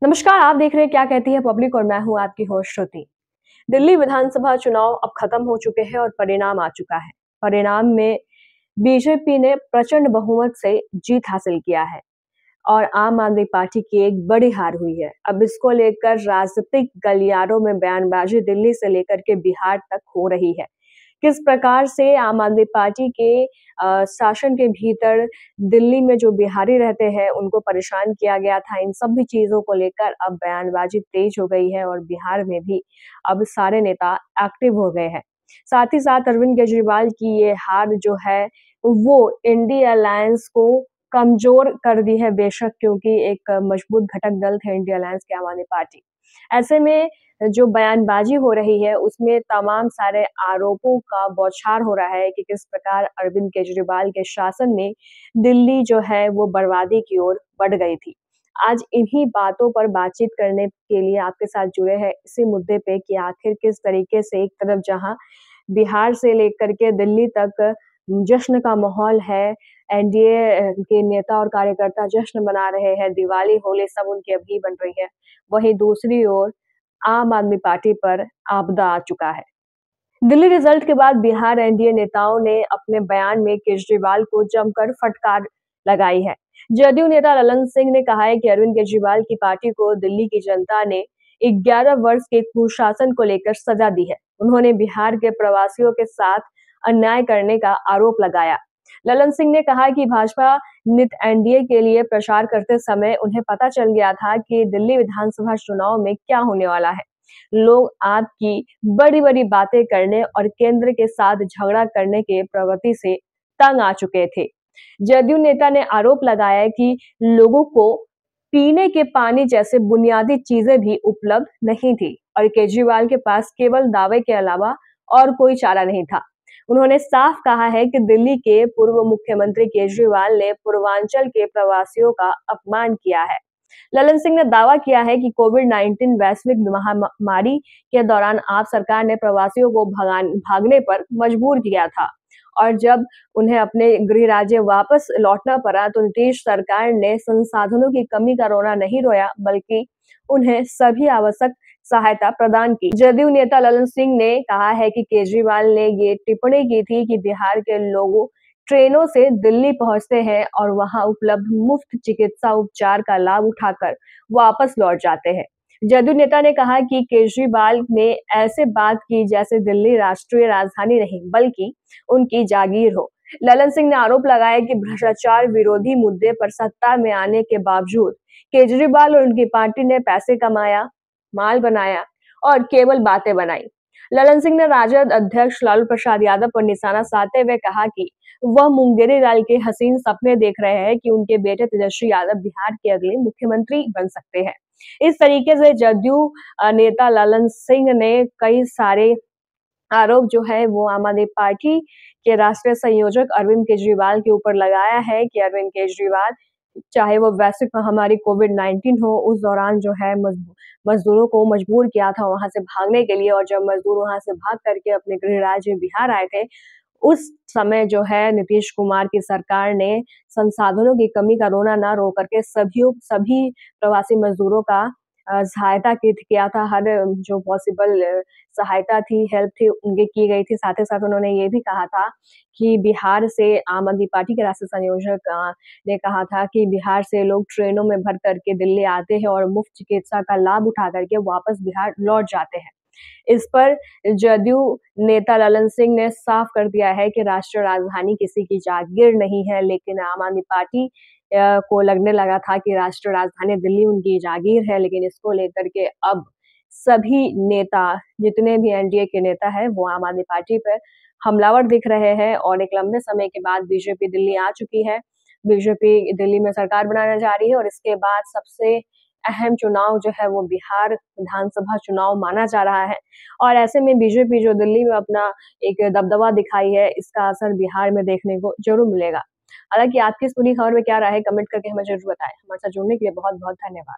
नमस्कार, आप देख रहे हैं क्या कहती है पब्लिक और मैं हूं आपकी होस्ट श्रुति। दिल्ली विधानसभा चुनाव अब खत्म हो चुके हैं और परिणाम आ चुका है। परिणाम में बीजेपी ने प्रचंड बहुमत से जीत हासिल किया है और आम आदमी पार्टी की एक बड़ी हार हुई है। अब इसको लेकर राजनीतिक गलियारों में बयानबाजी दिल्ली से लेकर के बिहार तक हो रही है। किस प्रकार से आम आदमी पार्टी के शासन के भीतर दिल्ली में जो बिहारी रहते हैं उनको परेशान किया गया था, इन सभी चीजों को लेकर अब बयानबाजी तेज हो गई है और बिहार में भी अब सारे नेता एक्टिव हो गए हैं। साथ ही साथ अरविंद केजरीवाल की ये हार जो है वो इंडिया अलायंस को कमजोर कर दी है बेशक, क्योंकि एक मजबूत घटक दल थे इंडिया अलायंस के आम आदमी पार्टी। ऐसे में जो बयानबाजी हो रही है उसमें तमाम सारे आरोपों का बौछार हो रहा है कि किस प्रकार अरविंद केजरीवाल के शासन में दिल्ली जो है वो बर्बादी की ओर बढ़ गई थी। आज इन्हीं बातों पर बातचीत करने के लिए आपके साथ जुड़े हैं इसी मुद्दे पे कि आखिर किस तरीके से एक तरफ जहां बिहार से लेकर के दिल्ली तक जश्न का माहौल है, एनडीए के नेता और कार्यकर्ता जश्न मना रहे हैं, दिवाली, होली सब उनकी अभी बन रही है। वहीं दूसरी ओर आम आदमी पार्टी पर आपदा आ चुका है। दिल्ली रिजल्ट के बाद बिहार एनडीए नेताओं ने अपने बयान में केजरीवाल को जमकर फटकार लगाई है। जदयू नेता ललन सिंह ने कहा है कि अरविंद केजरीवाल की पार्टी को दिल्ली की जनता ने 11 वर्ष के कुशासन को लेकर सजा दी है। उन्होंने बिहार के प्रवासियों के साथ अन्याय करने का आरोप लगाया। ललन सिंह ने कहा कि भाजपा नित एनडीए के लिए प्रचार करते समय उन्हें पता चल गया था कि दिल्ली विधानसभा चुनाव में क्या होने वाला है। लोग आपकी बड़ी-बड़ी बातें करने और केंद्र के साथ झगड़ा करने के प्रवृत्ति से तंग आ चुके थे। जदयू नेता ने आरोप लगाया कि लोगों को पीने के पानी जैसे बुनियादी चीजें भी उपलब्ध नहीं थी और केजरीवाल के पास केवल दावे के अलावा और कोई चारा नहीं था। उन्होंने साफ कहा है कि दिल्ली के पूर्व मुख्यमंत्री केजरीवाल ने पूर्वांचल के प्रवासियों का अपमान किया है। ललन सिंह ने दावा किया है कि कोविड-19 वैश्विक महामारी के दौरान आप सरकार ने प्रवासियों को भागने पर मजबूर किया था और जब उन्हें अपने गृह राज्य वापस लौटना पड़ा तो नीतीश सरकार ने संसाधनों की कमी का रोना नहीं रोया, बल्कि उन्हें सभी आवश्यक सहायता प्रदान की। जदयू नेता ललन सिंह ने कहा है कि केजरीवाल ने ये टिप्पणी की थी कि बिहार के लोगों ट्रेनों से दिल्ली पहुंचते हैं और वहां उपलब्ध मुफ्त चिकित्सा उपचार का लाभ उठाकर वापस लौट जाते हैं। जदयू नेता ने कहा कि केजरीवाल ने ऐसे बात की जैसे दिल्ली राष्ट्रीय राजधानी नहीं बल्कि उनकी जागीर हो। ललन सिंह ने आरोप लगाया कि भ्रष्टाचार विरोधी मुद्दे पर सत्ता में आने के बावजूद केजरीवाल और उनकी पार्टी ने पैसे कमाया, माल बनाया और केवल बातें बनाई। ललन सिंह ने राजद अध्यक्ष लालू प्रसाद यादव पर निशाना साधते हुए कहा कि वह मुंगेरी लाल के हसीन सपने देख रहे हैं कि उनके बेटे तेजस्वी यादव बिहार के अगले मुख्यमंत्री बन सकते हैं। इस तरीके से जदयू नेता ललन सिंह ने कई सारे आरोप जो है वो आम आदमी पार्टी के राष्ट्रीय संयोजक अरविंद केजरीवाल के ऊपर लगाया है कि अरविंद केजरीवाल चाहे वो वैश्विक महामारी कोविड-19 हो, उस दौरान जो है मजदूरों को मजबूर किया था वहां से भागने के लिए और जब मजदूर वहां से भाग करके अपने गृह राज्य बिहार आए थे, उस समय जो है नीतीश कुमार की सरकार ने संसाधनों की कमी का रोना ना रो करके सभी प्रवासी मजदूरों का सहायता की किया था। हर जो पॉसिबल सहायता थी, हेल्प थी, उनकी की गई थी। साथ ही साथ उन्होंने ये भी कहा था कि बिहार से आम आदमी पार्टी के राष्ट्रीय संयोजक ने कहा था कि बिहार से लोग ट्रेनों में भर करके दिल्ली आते हैं और मुफ्त चिकित्सा का लाभ उठा करके वापस बिहार लौट जाते हैं। इस पर जदयू नेता ललन सिंह ने साफ कर दिया है कि राष्ट्रीय राजधानी किसी की जागीर नहीं है, लेकिन आम आदमी पार्टी को लगने लगा था कि राष्ट्रीय राजधानी दिल्ली उनकी जागीर है, लेकिन इसको लेकर के अब सभी नेता, जितने भी एनडीए के नेता हैं, वो आम आदमी पार्टी पर हमलावर दिख रहे हैं और एक लंबे समय के बाद बीजेपी दिल्ली आ चुकी है। बीजेपी दिल्ली में सरकार बनाने जा रही है और इसके बाद सबसे अहम चुनाव जो है वो बिहार विधानसभा चुनाव माना जा रहा है और ऐसे में बीजेपी जो दिल्ली में अपना एक दबदबा दिखाई है, इसका असर बिहार में देखने को जरूर मिलेगा। हालांकि आपकी इस पूरी खबर में क्या राय है, कमेंट करके हमें जरूर बताएं। हमारे साथ जुड़ने के लिए बहुत बहुत धन्यवाद।